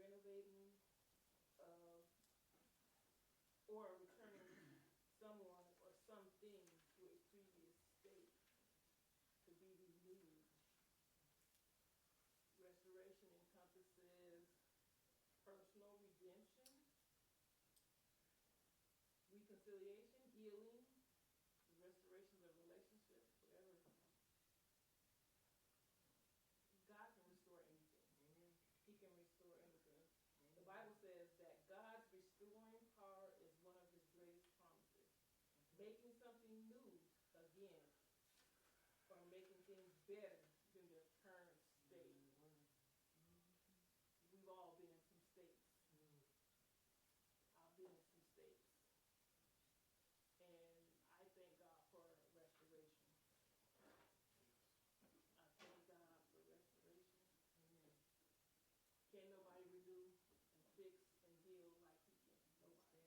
renovating uh, or returning someone or something to a previous state to be renewed. Restoration encompasses personal redemption, reconciliation, healing, the restoration of relationships, whatever. God can restore anything. Amen. He can restore anything. Amen. The Bible says that God's restoring power is one of his greatest promises. Making something new again, or making things better than their current state. We've all been in some states. I've been in some states. And I thank God for restoration. I thank God for restoration. Amen. Can't nobody renew and fix and heal like he can.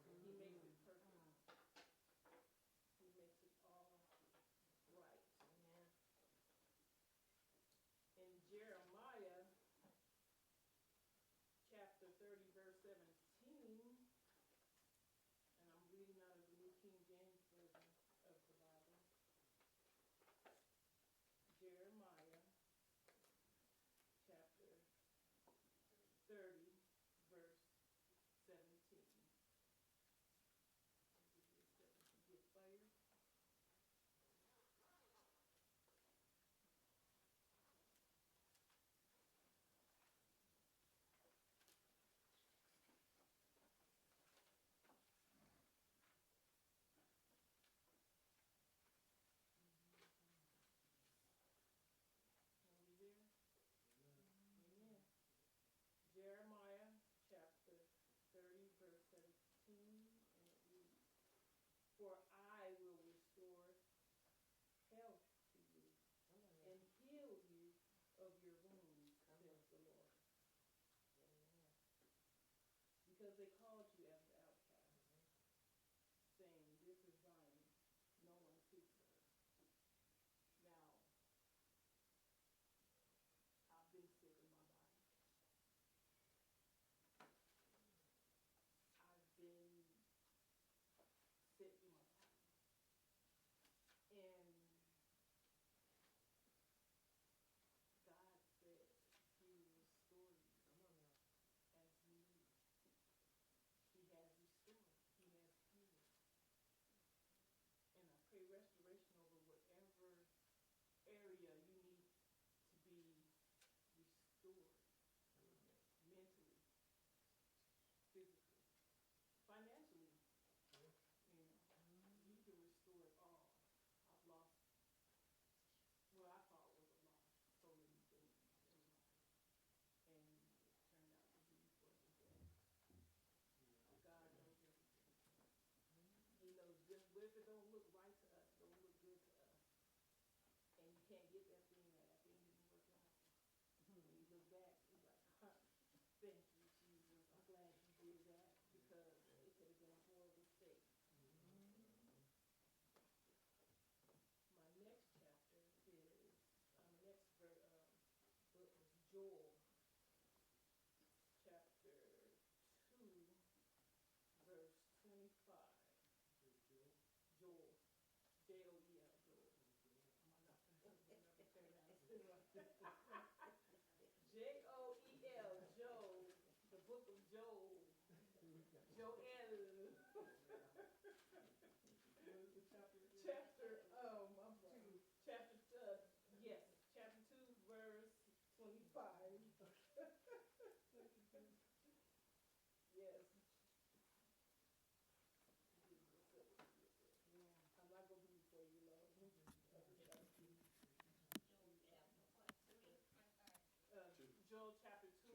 Nobody. He makes it perfect. He makes it all right. Amen. In Jeremiah chapter 30, verse 17, and I'm reading out of the New King James Version of the Bible. Jeremiah chapter 30, verse 17. Get fire. Are we there? Amen. Jeremiah chapter 30, verse 17, and it reads, "For I will restore health to you and heal you of your wounds, says the Lord. Amen. Because they called you as an outcast, saying, 'This is Zion, no one seeks her.' Now, I've been sick in my body. I've been sick in my body. And God said he will restore you as you need. He has restored. He has healed. And I pray restoration over whatever area you need to be restored. Mentally, physically, financially. You know, you can restore it all. I've lost what I thought was a loss, so many things in life. And it turned out to be for the best. God knows everything. He knows just what if it don't look right to us, don't look good to us. And you can't get that thing right. That thing didn't work out. When you look back, it's like, thank you, Jesus. I'm glad you did that because it could have been a horrible state. My next chapter is, book is Joel, chapter 2, verse 25. Joel. J-O-E-L, Joel. J-O-E-L, Joel, the book of Joel. Joel. Chapter 2, verse 25. Yes. I'm not going to be before you, Lord. Joel chapter 2,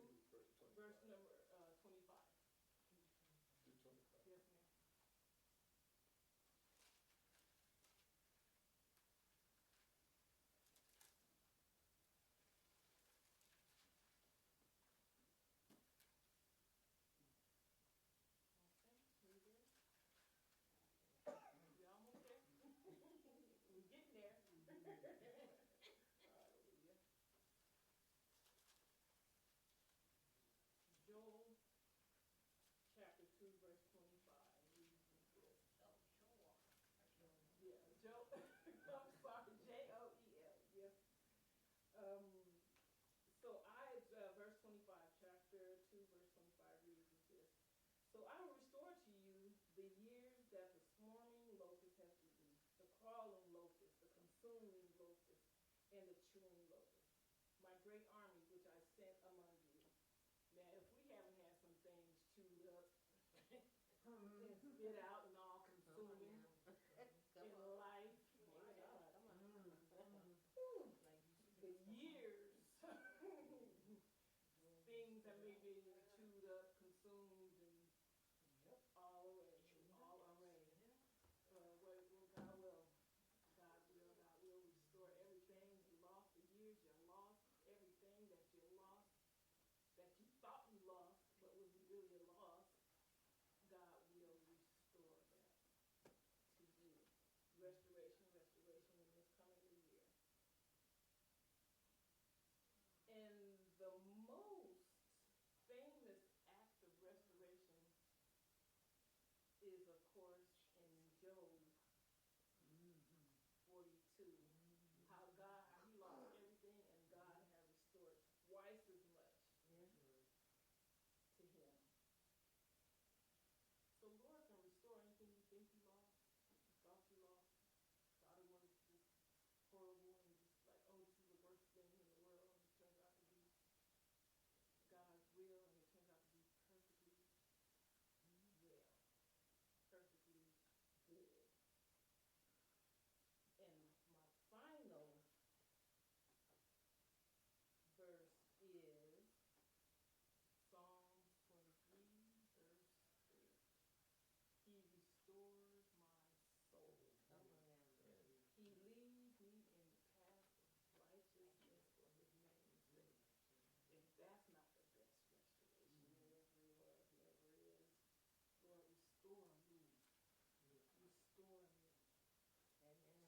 verse number 25. So I will restore to you the years that the swarming locust has eaten, the crawling locust, the consuming locust, and the chewing locust, my great army which I sent among you. Now, if we haven't had some things chewed up and spit out and all consuming in life, my God, the years, things that may be chewed up, consumed, and all away, all away. God will restore everything you lost, the years you lost, everything that you lost, that you thought you lost, but was really a loss. God will restore that to you. Restoration, restoration in this coming new year. And the most famous act of restoration is, of course, in Job 42. How he lost everything, and God has restored twice as much to him. So Lord can restore anything you think you lost, you thought you lost, thought it was just horrible and just like, oh, this is the worst thing in the world, and it turns out to be God's will, and it turns out to be perfectly well, perfectly good. And my final verse is Psalm 23, verse 3. He restores my soul. He leads me in the path of righteousness for his name's sake. If that's not the best restoration there ever was, never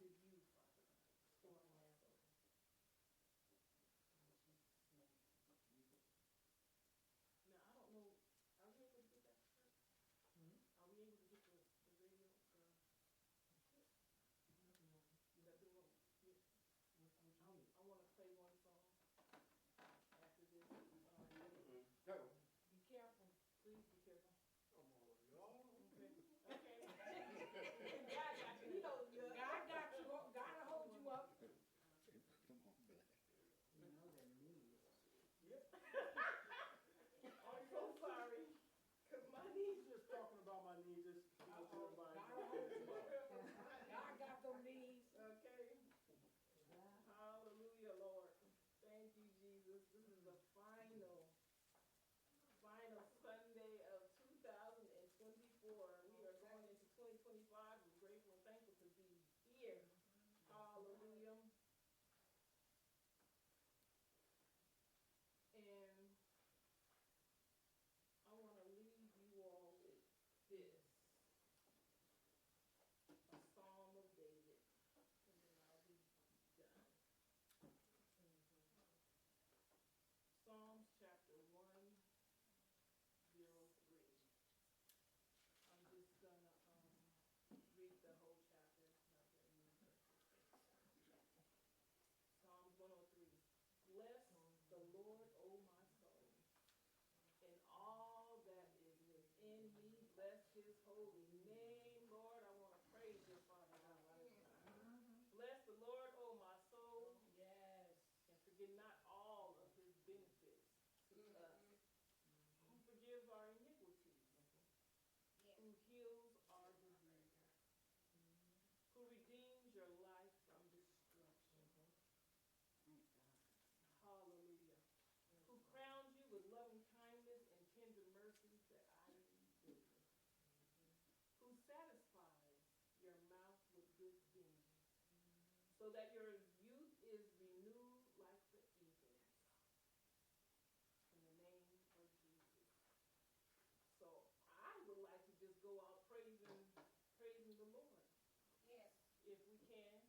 is, Lord, restore me. Restore me to you, Father God. Restore my soul. In Jesus' name. Now, I don't know, are we able to get that church? Are we able to get the radio? Let me know. I want to play one song after this. Go. Be careful. Please be careful. Come on, y'all. Okay. God got you. He knows you. God got you. God will hold you up. Come on, Black. You know that knees. Yep. I'm so sorry. Because my knees. Just talking about my knees, just God will hold you up. God got them knees. Okay. Hallelujah, Lord. Thank you, Jesus. This is the final Sunday of 2024. We are going into 2025. We're grateful and thankful to be here. Hallelujah. And I want to leave you all with this. A Psalm of David. And then I'll be done. Psalms chapter 103. I'm just gonna read the whole chapter, not very many verses. Psalms 103. Bless the Lord, O my soul, and all that is within me. Bless his holy name. Lord, I want to praise your Father God. Bless the Lord, O my soul. Yes. And forget not all of his benefits to us. Who forgives our iniquities. Who heals our diseases. Who redeems your life from destruction. Hallelujah. Who crowns you with loving kindness and tender mercies that I need. Who satisfies your mouth with good things, so that your youth is renewed like the eagles. In the name of Jesus. So I would like to just go out praising the Lord. Yes. If we can.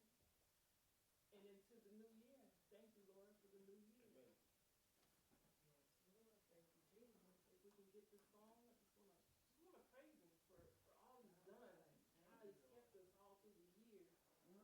And into the new year. Thank you, Lord, for the new year. Amen. Yes, Lord. Thank you, Jesus. If we can get this song, I just want to praise him for all he's done. How he's kept us all through the year. And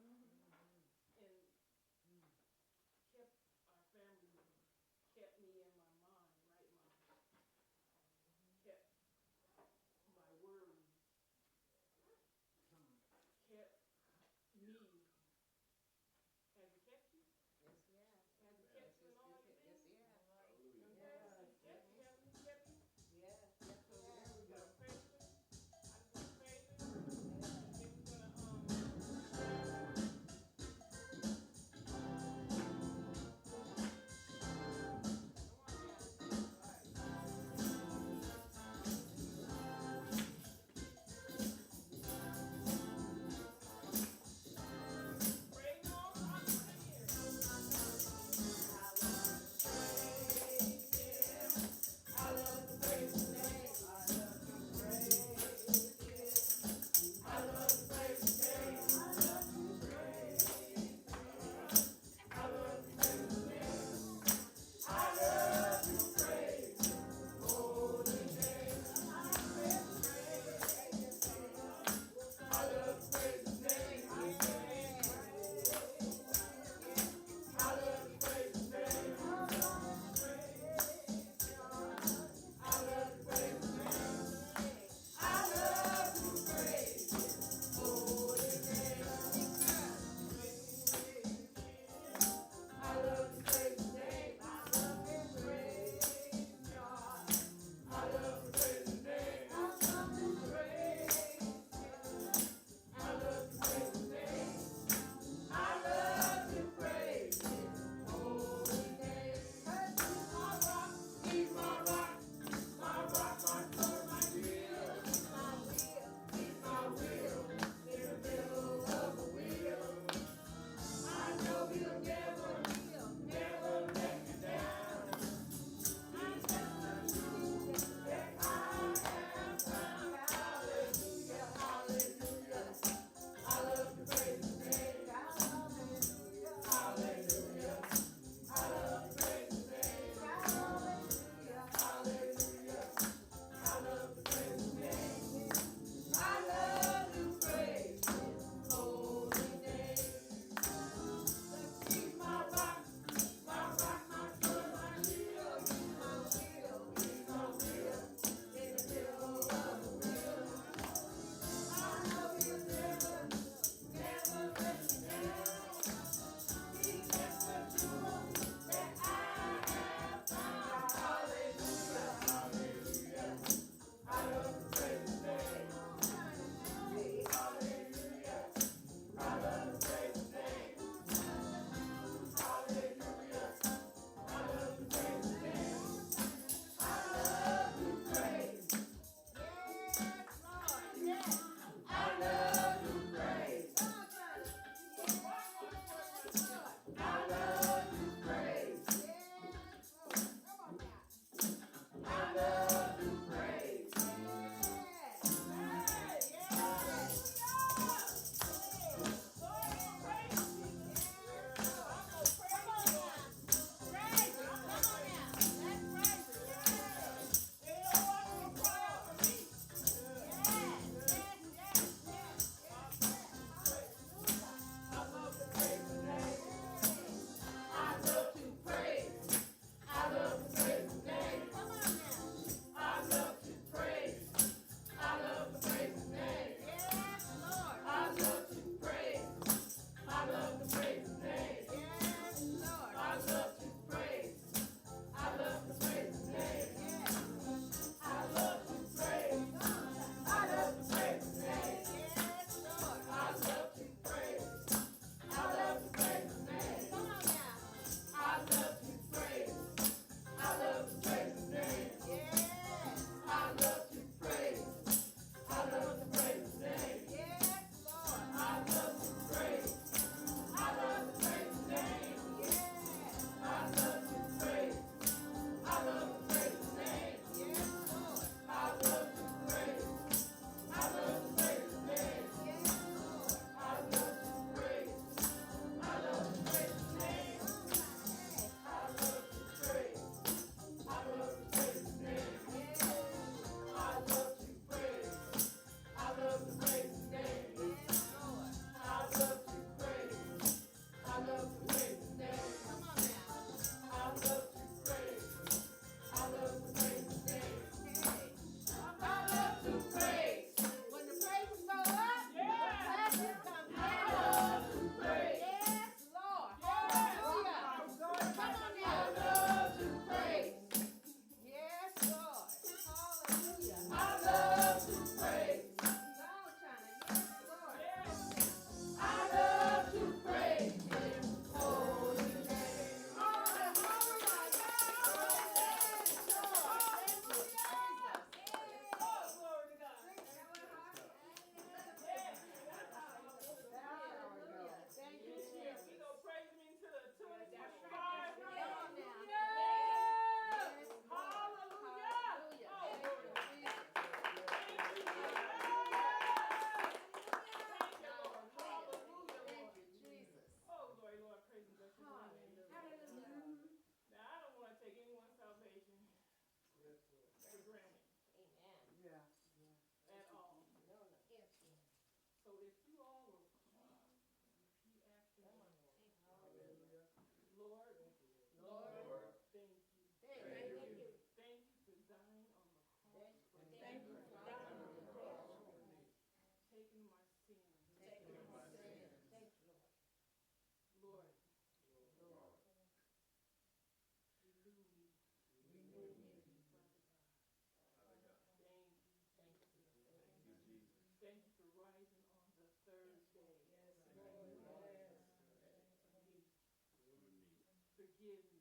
give me